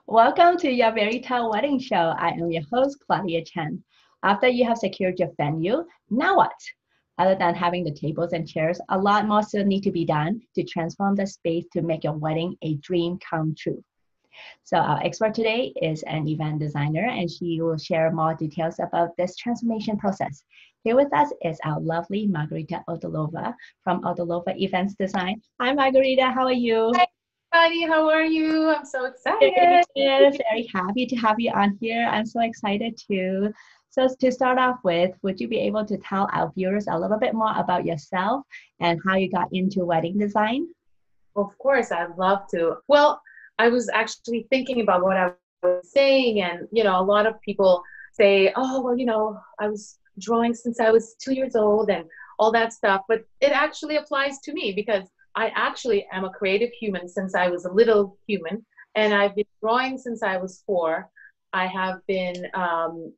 Welcome to your Verita Wedding Show. I am your host, Claudia Chen. After you have secured your venue, now what? Other than having the tables and chairs, a lot more still need to be done to transform the space to make your wedding a dream come true. So our expert today is an event designer, and she will share more details about this transformation process. Here with us is our lovely Margarita Oudalova from Oudalova Events Design. Hi, Margarita. How are you? Hi, buddy. How are you? I'm so Very excited. good. Very happy to have you on here. I'm so excited too. So to start off with, would you be able to tell our viewers a little bit more about yourself and how you got into wedding design? Of course, I'd love to. Well, I was actually thinking about what I was saying, and a lot of people say, "Oh, well, I was drawing since I was 2 years old," and all that stuff. But it actually applies to me because I actually am a creative human since I was a little human, and I've been drawing since I was 4. I have been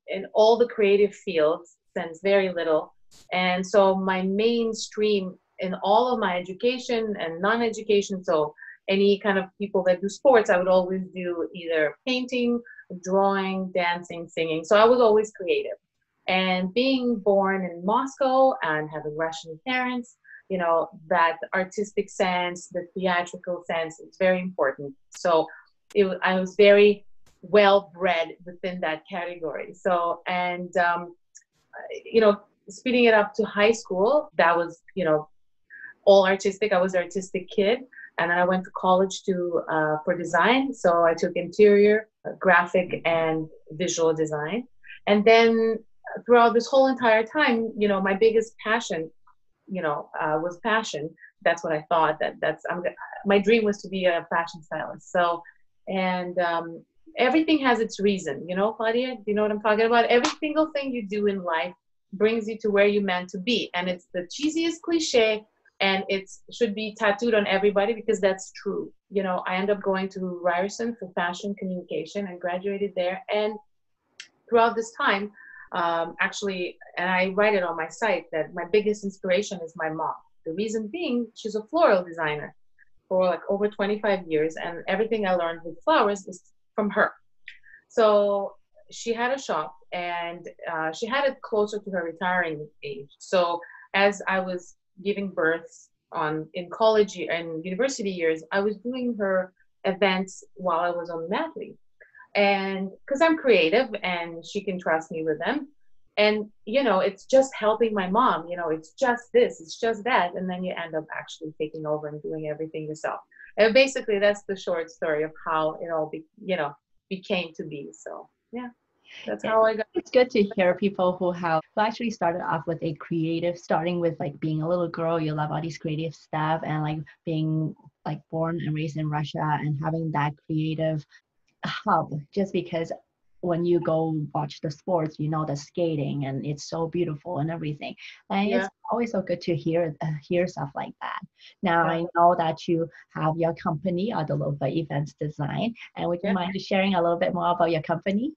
in all the creative fields since very little, and so my mainstream in all of my education and non-education. So any kind of people that do sports, I would always do either painting, drawing, dancing, singing. So I was always creative. And being born in Moscow and having Russian parents, that artistic sense, the theatrical sense, is very important. So I was very well bred within that category. So, and, speeding it up to high school, that was, all artistic. I was an artistic kid, and then I went to college to for design. So I took interior, graphic, and visual design. And then throughout this whole entire time, my biggest passion, was fashion. That's what I thought. My dream was to be a fashion stylist. So, and everything has its reason, Claudia. Do you know what I'm talking about? Every single thing you do in life brings you to where you're meant to be, and it's the cheesiest cliche, and it should be tattooed on everybody because that's true. I ended up going to Ryerson for fashion communication and graduated there. And throughout this time, actually, and I write it on my site, that my biggest inspiration is my mom. The reason being, she's a floral designer for like over 25 years, and everything I learned with flowers is from her. So she had a shop, and she had it closer to her retiring age. So as I was giving birth in college and university years, I was doing her events while I was on mat leave. And because I'm creative and she can trust me with them. And, it's just helping my mom, it's just this, it's just that. And then you end up actually taking over and doing everything yourself. And basically, that's the short story of how it all, became to be. So, yeah, that's Yeah, how I got. it's good to hear people who actually started off with a creative, starting with like being a little girl, you love all these creative stuff, and like being like born and raised in Russia and having that creative hub just because when you go watch the sports, the skating and it's so beautiful and everything. And it's Yeah. always so good to hear stuff like that. Now Yeah. I know that you have your company, Adalova Events Design, and would you Yeah. mind sharing a little bit more about your company?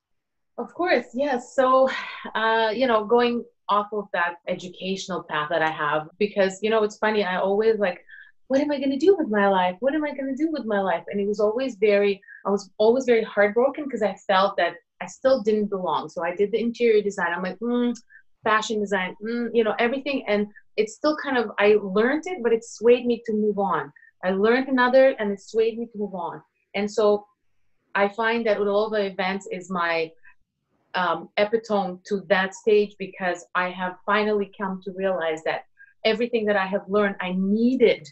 Of course, yes. So, going off of that educational path that I have, because, it's funny, I always like, what am I going to do with my life? What am I going to do with my life? And I was always very heartbroken because I felt that I still didn't belong. So I did the interior design. I'm like, fashion design, everything. And it's still kind of, I learned it, but it swayed me to move on. I learned another and it swayed me to move on. And so I find that Udalova events is my epitome to that stage because I have finally come to realize that everything that I have learned, I needed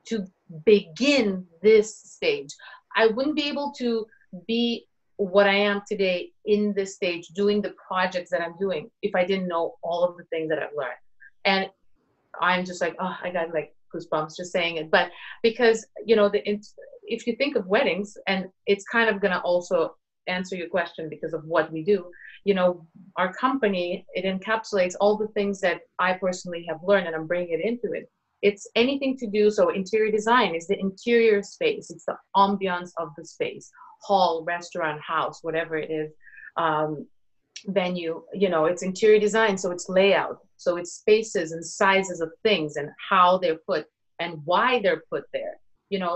to begin this stage. I wouldn't be able to be what I am today in this stage, doing the projects that I'm doing, if I didn't know all of the things that I've learned. And I'm just like, oh, I got like goosebumps just saying it. But because, if you think of weddings, and it's kind of going to also answer your question because of what we do, our company, it encapsulates all the things that I personally have learned and I'm bringing it into it. It's anything to do. So interior design is the interior space. It's the ambiance of the space, hall, restaurant, house, whatever it is. Venue, it's interior design, so it's layout, so it's spaces and sizes of things and how they're put and why they're put there.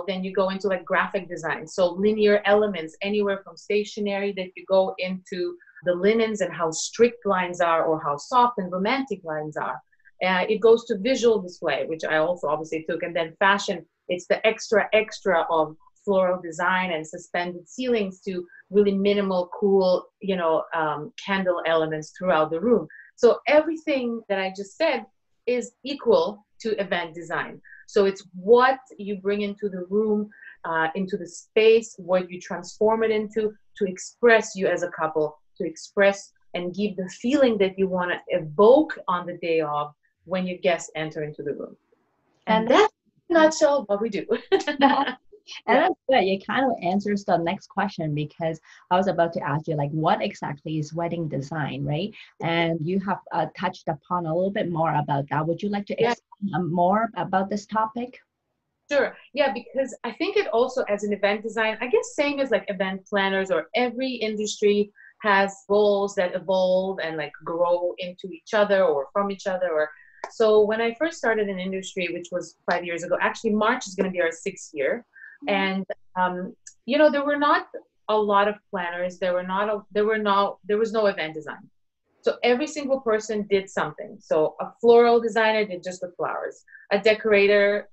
Then you go into like graphic design. So linear elements, anywhere from stationery that you go into the linens and how strict lines are or how soft and romantic lines are. It goes to visual display, which I also obviously took. And then fashion, it's the extra of floral design and suspended ceilings to really minimal, cool, candle elements throughout the room. So everything that I just said is equal to event design. So it's what you bring into the room, into the space, what you transform it into to express you as a couple, to express and give the feeling that you want to evoke on the day of when your guests enter into the room. And that's in a nutshell what we do. And that's good. It kind of answers the next question, because I was about to ask you, like, what exactly is wedding design, right? And you have touched upon a little bit more about that. Would you like to explain more about this topic? Sure. Yeah, because I think it also, as an event design, I guess same as like event planners, or every industry has roles that evolve and like grow into each other or from each other. Or so when I first started in industry, which was 5 years ago, actually March is going to be our 6th year. And there were not a lot of planners. There was no event design. So every single person did something. So a floral designer did just the flowers. A decorator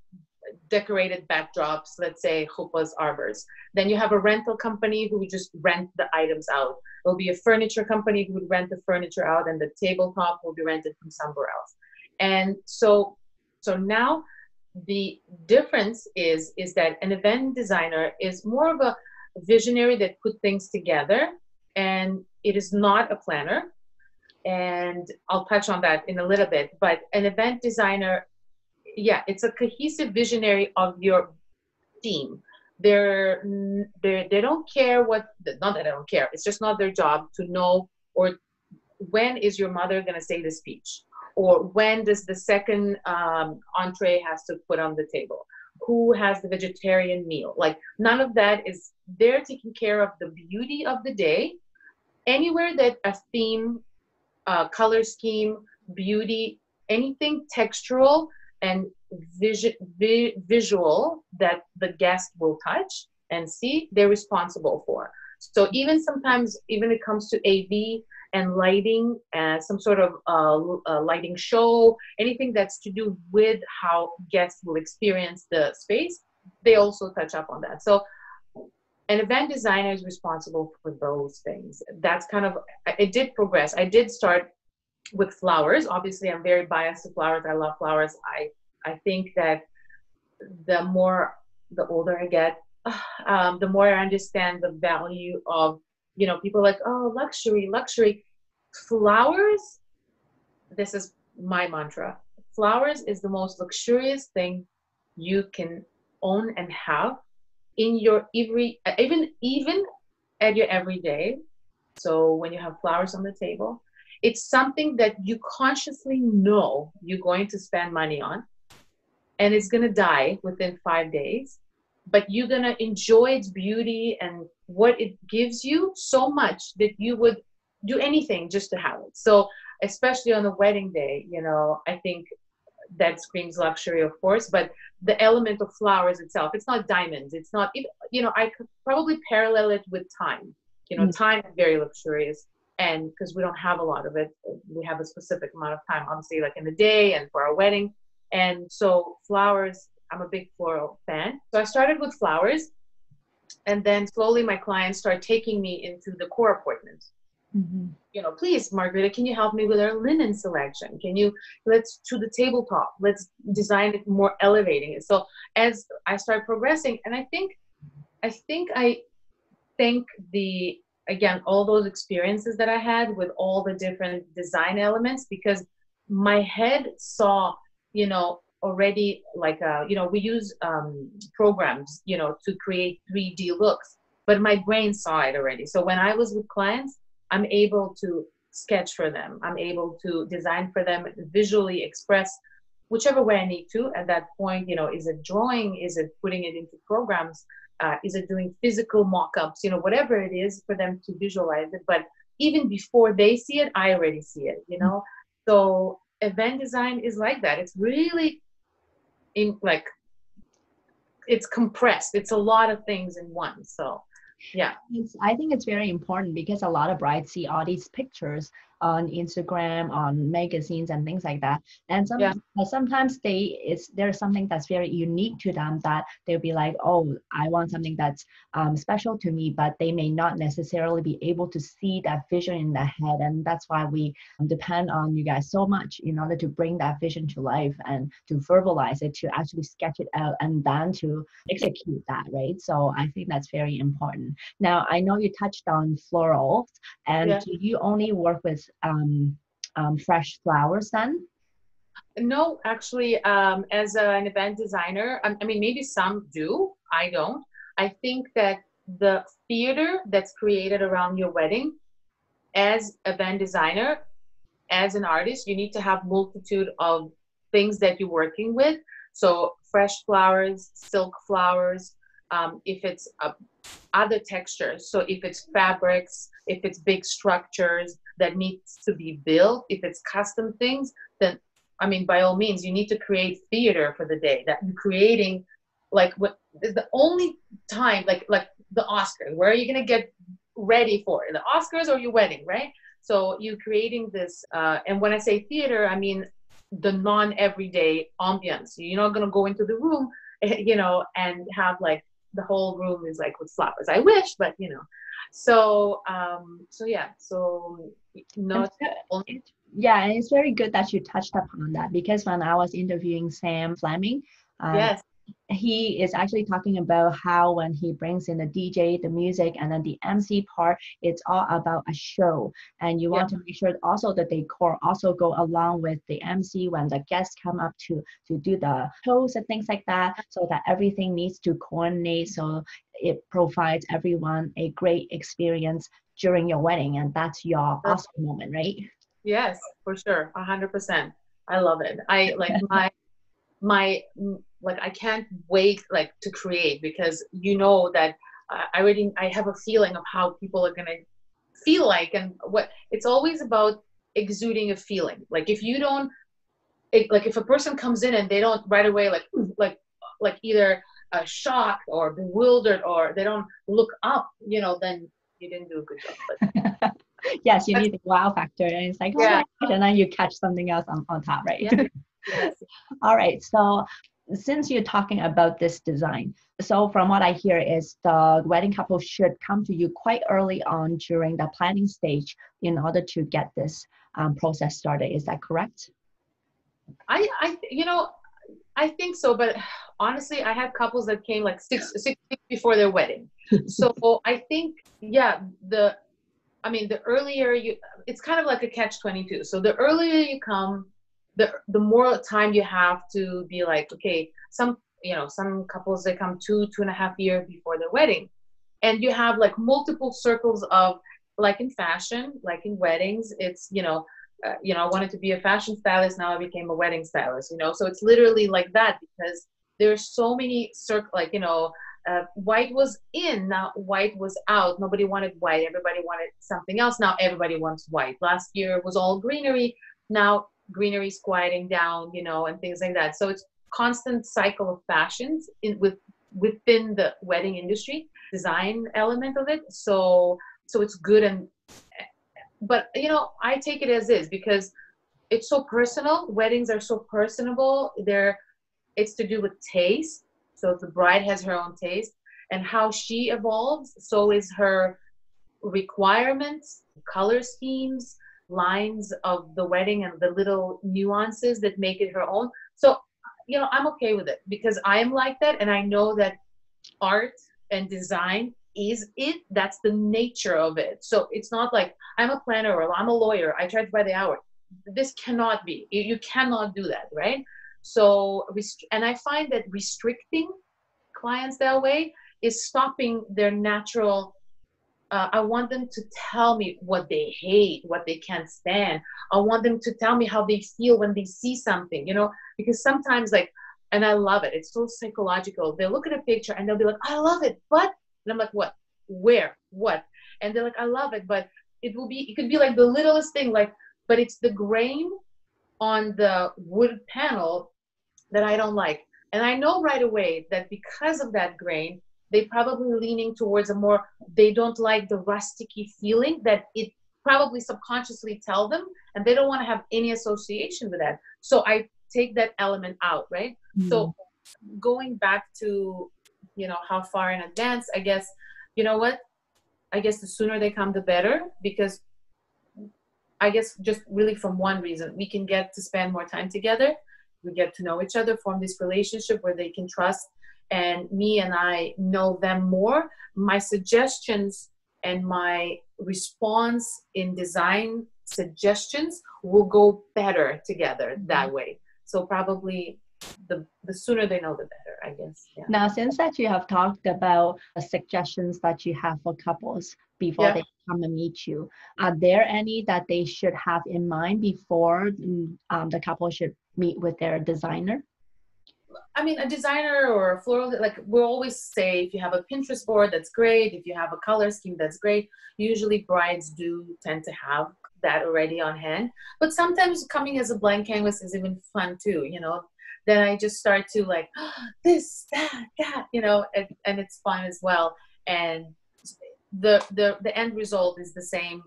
decorated backdrops, let's say chuppahs, arbors. Then you have a rental company who would just rent the items out. There'll be a furniture company who would rent the furniture out, and the tabletop will be rented from somewhere else. And so now the difference is that an event designer is more of a visionary that put things together, and it is not a planner. And I'll touch on that in a little bit. But an event designer, it's a cohesive visionary of your team. They don't care not that I don't care. It's just not their job to know, or when is your mother going to say the speech, or when does the second entree has to put on the table, who has the vegetarian meal. Like, none of that is, they're taking care of the beauty of the day. Anywhere that a theme, color scheme, beauty, anything textural and visual that the guest will touch and see, they're responsible for. So sometimes it comes to AV and lighting, some sort of lighting show, anything that's to do with how guests will experience the space, they also touch up on that. So an event designer is responsible for those things. That's kind of, it did progress. I did start with flowers. Obviously, I'm very biased to flowers. I love flowers. I think that the older I get, the more I understand the value of, people like, oh, luxury. Flowers, this is my mantra. Flowers is the most luxurious thing you can own and have in your even at your everyday. So when you have flowers on the table, it's something that you consciously know you're going to spend money on, and it's going to die within 5 days, but you're going to enjoy its beauty and what it gives you so much that you would do anything just to have it. So especially on the wedding day, I think that screams luxury, of course, but the element of flowers itself, it's not diamonds. It's not, I could probably parallel it with time. Time is very luxurious, and because we don't have a lot of it, we have a specific amount of time, obviously, like in the day and for our wedding. And so flowers, I'm a big floral fan. So I started with flowers, and then slowly my clients start taking me into the core appointments. Mm-hmm. Please, Margarita, can you help me with our linen selection? Let's do the tabletop. Let's design it more elevating it. So as I start progressing, and I think again, all those experiences that I had with all the different design elements, because my head saw, already, like, we use programs, to create 3D looks, but my brain saw it already. So when I was with clients, I'm able to sketch for them. I'm able to design for them, visually express whichever way I need to at that point. Is it drawing? Is it putting it into programs? Is it doing physical mock-ups? Whatever it is for them to visualize it. But even before they see it, I already see it, So event design is like that. It's really it's compressed. It's a lot of things in one. So yeah. I think it's very important because a lot of brides see all these pictures on Instagram, on magazines, and things like that. And Yeah. sometimes there's something that's very unique to them that they'll be like, oh, I want something that's special to me, but they may not necessarily be able to see that vision in their head. And that's why we depend on you guys so much in order to bring that vision to life and to verbalize it, to actually sketch it out, and then to execute that, right? So I think that's very important. Now, I know you touched on florals, and Yeah. do you only work with fresh flowers then? No, actually, as an event designer, I mean, maybe some do. I don't. I think that the theater that's created around your wedding, as event designer, as an artist, you need to have multitude of things that you're working with. So fresh flowers, silk flowers, if it's other textures. So if it's fabrics, if it's big structures that needs to be built, if it's custom things, then I mean, by all means, you need to create theater for the day that you're creating. Like what is the only time, like the Oscars, where are you gonna get ready for it? The Oscars or your wedding, right? So you're creating this, and when I say theater, I mean the non-everyday ambience. You're not gonna go into the room, and have like the whole room is like with flowers. I wish, but so yeah, so It's not good. only. Yeah, and it's very good that you touched upon that because when I was interviewing Sam Fleming, um, Yes, he is actually talking about how when he brings in the DJ, the music, and then the MC part, it's all about a show. And you yeah, want to make sure also the decor also go along with the MC when the guests come up to do the shows and things like that, so that everything needs to coordinate so it provides everyone a great experience during your wedding. And that's your Oscar moment, right? yes, for sure, 100%. I love it. I like like I can't wait like to create, because that I have a feeling of how people are gonna feel like, and what it's always about exuding a feeling. Like if you don't, like if a person comes in and they don't right away like either shocked or bewildered, or they don't look up, then you didn't do a good job. Yes, you But need the wow factor, and it's like, oh yeah, my gosh, and then you catch something else on top, right? yeah, yes, All right. So since you're talking about this design, so from what I hear is the wedding couple should come to you quite early on during the planning stage in order to get this process started. Is that correct? I think so, but honestly, I had couples that came like six weeks before their wedding. So I think, yeah, the earlier it's kind of like a catch-22. So the earlier you come, the more time you have to be like, okay, some couples, they come 2.5 years before their wedding, and you have like multiple circles of, like in fashion, like in weddings, it's I wanted to be a fashion stylist, now I became a wedding stylist, so it's literally like that, because there's so many white was in, now white was out, nobody wanted white, everybody wanted something else, now everybody wants white. Last year it was all greenery, now greenery's quieting down, and things like that. So it's constant cycle of fashions within the wedding industry, design element of it. So it's good, but I take it as is, because it's so personal. Weddings are so personable. It's to do with taste. So the bride has her own taste, and how she evolves, so is her requirements, color schemes, lines of the wedding, and the little nuances that make it her own. So I'm okay with it, because I'm like that, and I know that art and design is it. That's the nature of it. So it's not like I'm a planner or I'm a lawyer, I charge by the hour. This cannot be. You cannot do that, right? So and I find that restricting clients that way is stopping their natural. I want them to tell me what they hate, what they can't stand. I want them to tell me how they feel when they see something, because sometimes, like, and I love it. It's so psychological. They look at a picture and they'll be like, I love it, but, and I'm like, what? Where? What? And they're like, I love it, but it could be like the littlest thing, like, but it's the grain on the wood panel that I don't like. And I know right away that because of that grain, they probably leaning towards a more, they don't like the rusticy feeling that it probably subconsciously tell them, and they don't want to have any association with that. So I take that element out, right? So going back to, how far in advance, I guess, you know what? I guess the sooner they come, the better, because I guess just really from one reason, we can get to spend more time together. We get to know each other, form this relationship where they can trust, and me and I know them more. My suggestions and my response in design suggestions will go better together that way. So probably the sooner they know, the better, I guess. Yeah. Now, since that you have talked about the suggestions that you have for couples before they come and meet you, are there any that they should have in mind before the couple should meet with their designer? I mean, a designer or a floral, like we'll always say, if you have a Pinterest board, that's great. If you have a color scheme, that's great. Usually brides do tend to have that already on hand. But sometimes coming as a blank canvas is even fun too, Then I just start to like, this, that, and it's fun as well. And the end result is the same,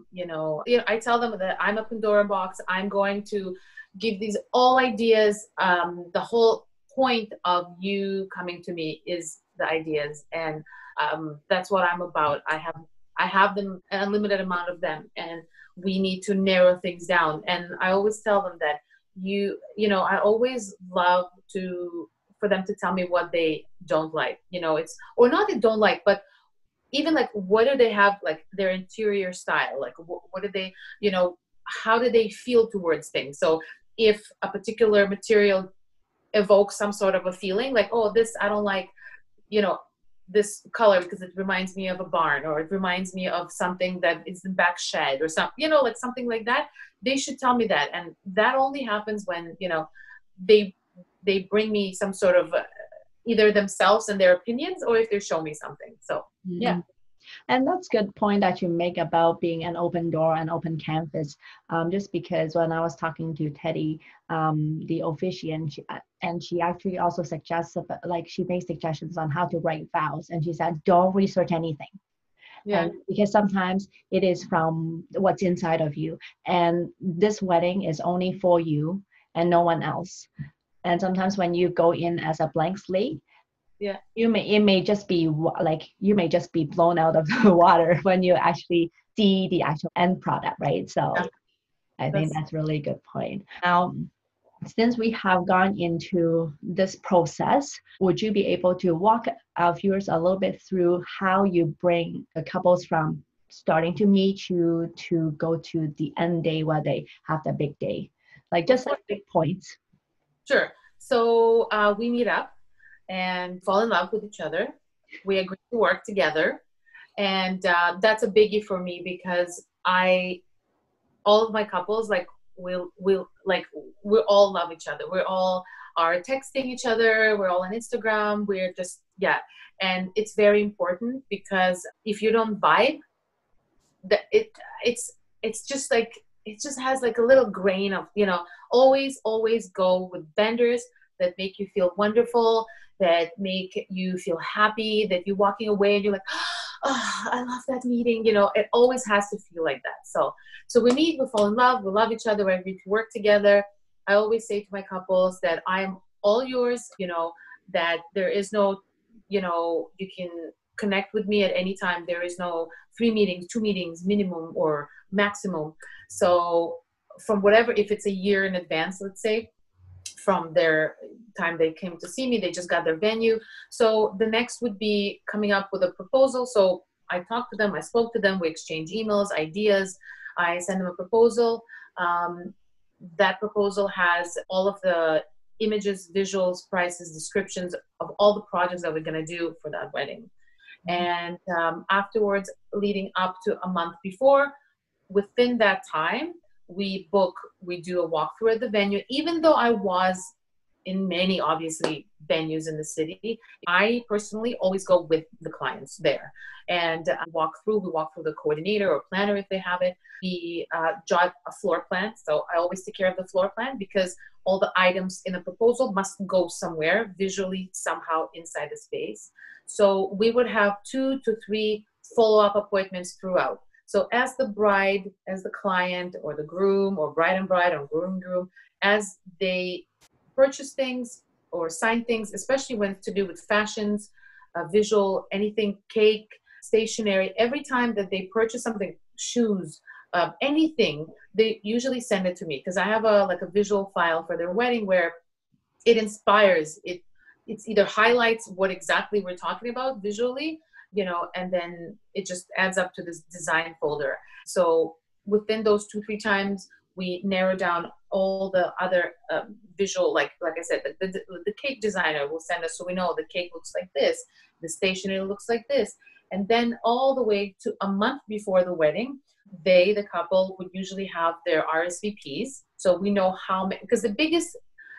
I tell them that I'm a Pandora box. I'm going to give these all ideas. The whole point of you coming to me is the ideas, and that's what I'm about. I have them, an unlimited amount of them, and we need to narrow things down. And I always tell them that I always love for them to tell me what they don't like, it's, or not they don't like, but even like, what do they have, like their interior style, like what do they, how do they feel towards things? So if a particular material evokes some sort of a feeling like, oh, this, I don't like, this color because it reminds me of a barn, or it reminds me of something that is in back shed or something, like something like that, they should tell me that. And that only happens when, they bring me some sort of either themselves and their opinions, or if they show me something. So, yeah. And that's a good point that you make about being an open door and open canvas. Just because when I was talking to Teddy, the officiant, and she actually also suggests, like she makes suggestions on how to write vows. And she said, don't research anything. Yeah. And because sometimes it is from what's inside of you. And this wedding is only for you and no one else. And sometimes when you go in as a blank slate, it may just be like, you may just be blown out of the water when you actually see the actual end product, right? So I think that's really good point. Now, since we have gone into this process, would you be able to walk our viewers a little bit through how you bring the couples from starting to meet you to go to the end day where they have the big day? Like just like big points. Sure. So we meet up and fall in love with each other. We agree to work together. And that's a biggie for me, because all of my couples, like, we all love each other. We all are texting each other. We're all on Instagram. We're just, and it's very important, because if you don't vibe, it's just like, it just has like a little grain of, always go with vendors that make you feel wonderful, that make you feel happy, that you're walking away and you're like, oh, I love that meeting. It always has to feel like that. So we meet, we fall in love, we love each other, we agree to work together. I always say to my couples that I'm all yours, that there is no, you can connect with me at any time. There is no 3 meetings, 2 meetings minimum or maximum. So from whatever, if it's a year in advance, let's say, from their time they came to see me, they just got their venue. So the next would be coming up with a proposal. So I talked to them, I spoke to them, we exchange emails, ideas, I send them a proposal. That proposal has all of the images, visuals, prices, descriptions of all the projects that we're going to do for that wedding. And afterwards, leading up to a month before, within that time, we do a walkthrough at the venue. Even though I was in many, obviously, venues in the city. I personally always go with the clients there and we walk through the coordinator or planner if they have it. We jot a floor plan. So I always take care of the floor plan because all the items in a proposal must go somewhere visually, somehow inside the space. So we would have 2 to 3 follow-up appointments throughout. So as the bride, as the client, or the groom, or bride and bride, or groom and groom, as they purchase things or sign things, especially when it's to do with fashions, visual, anything, cake, stationery, every time that they purchase something, shoes, anything, they usually send it to me because I have a visual file for their wedding where it inspires it. It's either highlights what exactly we're talking about visually, and then it just adds up to this design folder. So within those 2-3 times, we narrow down all the other visual, like I said, the cake designer will send us, so we know the cake looks like this, the stationery looks like this. And then all the way to a month before the wedding, the couple would usually have their RSVPs. So we know how many, because the biggest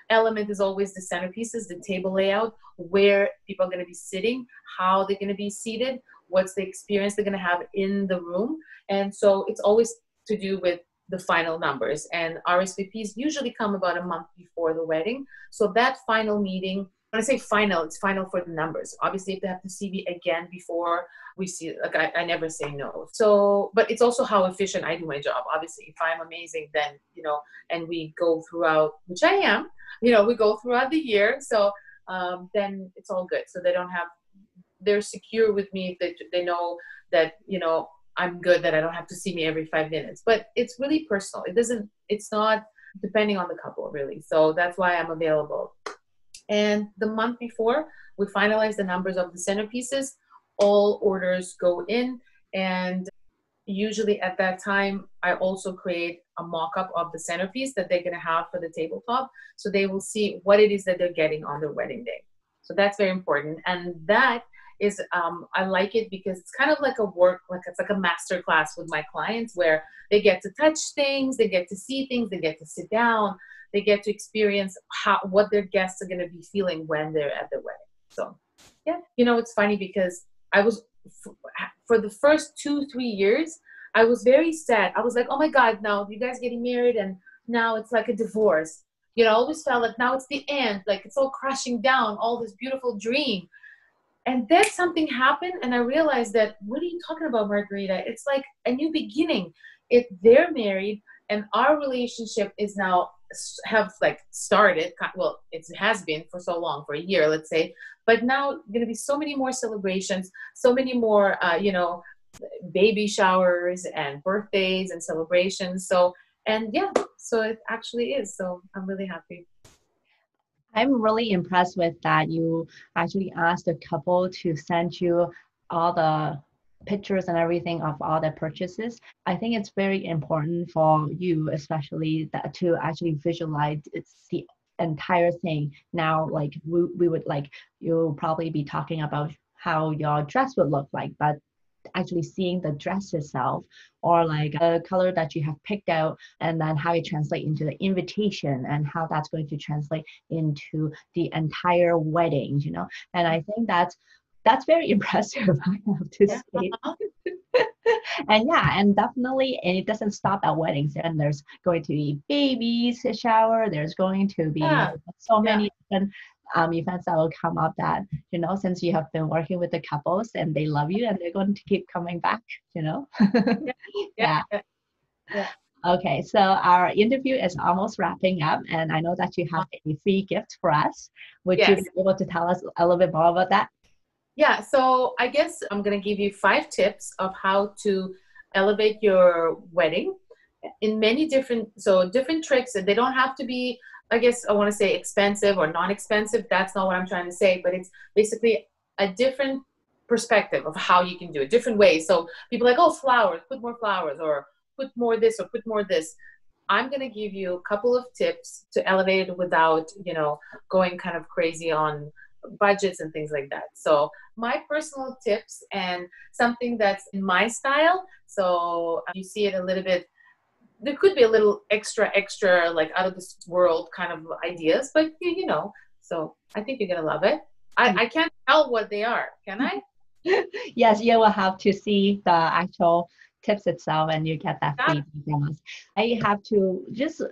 element is always the centerpieces, the table layout, where people are going to be sitting, how they're going to be seated, what's the experience they're going to have in the room. And so it's always to do with the final numbers. And RSVPs usually come about a month before the wedding. So that final meeting, when I say final, it's final for the numbers. Obviously, if they have to see me again before we see, I never say no. So, but it's also how efficient I do my job. Obviously, if I'm amazing, then, and we go throughout, which I am, we go throughout the year. So then it's all good. So they're secure with me. They know that, I'm good, that I don't have to see me every 5 minutes. But it's really personal. It's not depending on the couple, really. So that's why I'm available. And the month before, we finalize the numbers of the centerpieces. All orders go in. And usually at that time, I also create a mock-up of the centerpiece that they're going to have for the tabletop. So they will see what it is that they're getting on their wedding day. So that's very important. And that is, I like it because it's kind of like it's like a master class with my clients where they get to touch things, they get to see things, they get to sit down, they get to experience what their guests are going to be feeling when they're at their wedding. So, yeah, it's funny because I was, for the first 2-3 years, I was very sad. I was like, oh my God, now you guys getting married and now it's like a divorce. I always felt like now it's the end, like it's all crashing down, all this beautiful dream. And then something happened and I realized that, what are you talking about, Margarita? It's like a new beginning. They're married and our relationship is now started. Well, it has been for so long, for a year, let's say, but now going to be so many more celebrations, so many more, baby showers and birthdays and celebrations. So it actually is. So I'm really happy. I'm really impressed with that. You actually asked the couple to send you all the pictures and everything of all the purchases. I think it's very important for you, especially to actually visualize the entire thing. Now, like we would like, you'll probably be talking about how your dress would look like, but actually seeing the dress itself or like a color that you have picked out and then how it translates into the invitation and how that's going to translate into the entire wedding, and I think that's very impressive, I have to say. And definitely, and it doesn't stop at weddings. And there's going to be babies shower. There's going to be so many different events that will come up that, since you have been working with the couples and they love you and they're going to keep coming back, Yeah. Okay, so our interview is almost wrapping up, and I know that you have a free gift for us. Would you be able to tell us a little bit more about that? Yeah, so I guess I'm going to give you 5 tips of how to elevate your wedding in many different tricks. And they don't have to be, I guess I want to say expensive or non-expensive. That's not what I'm trying to say, but it's basically a different perspective of how you can do it, different ways. So people are like, oh, flowers, put more flowers, or put more this, or put more this. I'm going to give you a couple of tips to elevate it without, going kind of crazy on budgets and things like that. So my personal tips and something that's in my style. So you see it a little bit there could be a little extra, like out of this world kind of ideas, but so I think you're gonna love it. I can't tell what they are, can I? Yes, you will have to see the actual tips itself and you get that Yeah. feedback from us. I have to just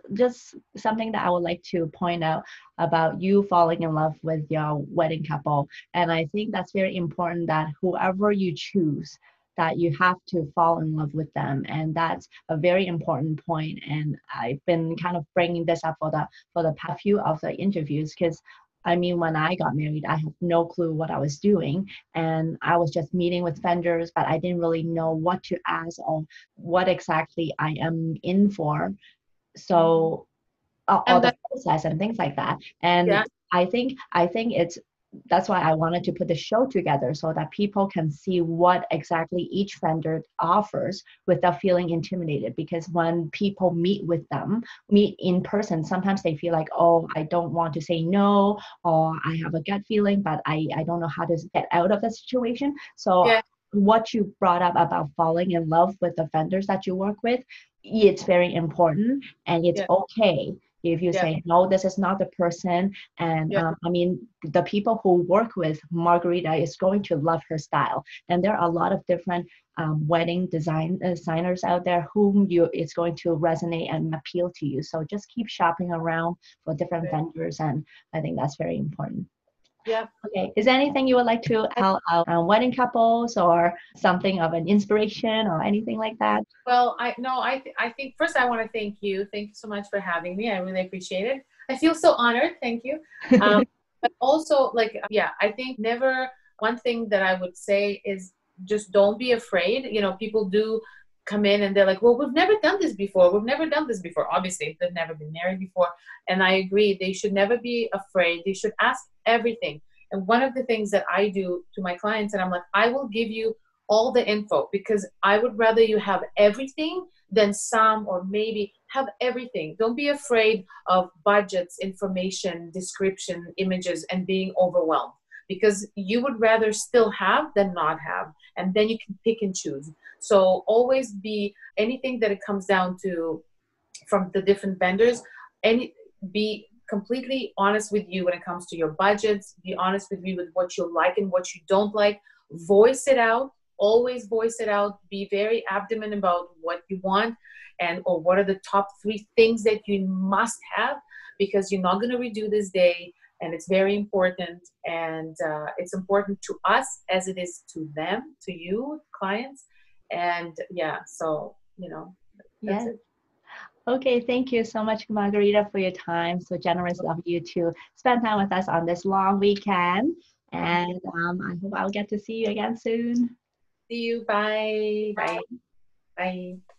something that I would like to point out about you falling in love with your wedding couple. And I think that's very important that whoever you choose, that you have to fall in love with them. And that's a very important point. And I've been kind of bringing this up for the past few of the interviews because I mean, when I got married, I had no clue what I was doing. And I was just meeting with vendors, but I didn't really know what to ask or what exactly I am in for. So, all And the that, process and things like that. yeah, And I think it's that's why I wanted to put the show together so that people can see what exactly each vendor offers without feeling intimidated. Because when people meet in person, sometimes they feel like, oh, I don't want to say no, or I have a gut feeling, but I don't know how to get out of the situation. So yeah, what you brought up about falling in love with the vendors that you work with, it's very important, and it's yeah, okay if you yeah, say no, this is not the person. And yeah, I mean, the people who work with Margarita is going to love her style, and there are a lot of different wedding designers out there whom it's going to resonate and appeal to you. So just keep shopping around for different yeah, vendors, and I think that's very important. yeah. Okay, is there anything you would like to tell out wedding couples or something of an inspiration or anything like that? Well, I think first I want to thank you. Thank you so much for having me. I really appreciate it. I feel so honored. Thank you. But also, like, yeah, I think never. One thing that I would say is just don't be afraid. People do come in and they're like, well, we've never done this before. We've never done this before. Obviously, they've never been married before. And I agree. They should never be afraid. They should ask everything. And one of the things that I do to my clients, and I'm like, I will give you all the info because I would rather you have everything than some or maybe have everything. Don't be afraid of budgets, information, description, images, and being overwhelmed because you would rather still have than not have. And then you can pick and choose. So always be anything that it comes down to from the different vendors, and be completely honest with you when it comes to your budgets, be honest with you with what you like and what you don't like, voice it out, always voice it out, be very abdomen about what you want and or what are the top 3 things that you must have because you're not going to redo this day and it's very important and it's important to us as it is to them, to you clients. And yeah, so that's Yes. it. Okay, thank you so much, Margarita, for your time. So generous of you to spend time with us on this long weekend. And I hope I'll get to see you again soon. See you. Bye. Bye. Bye.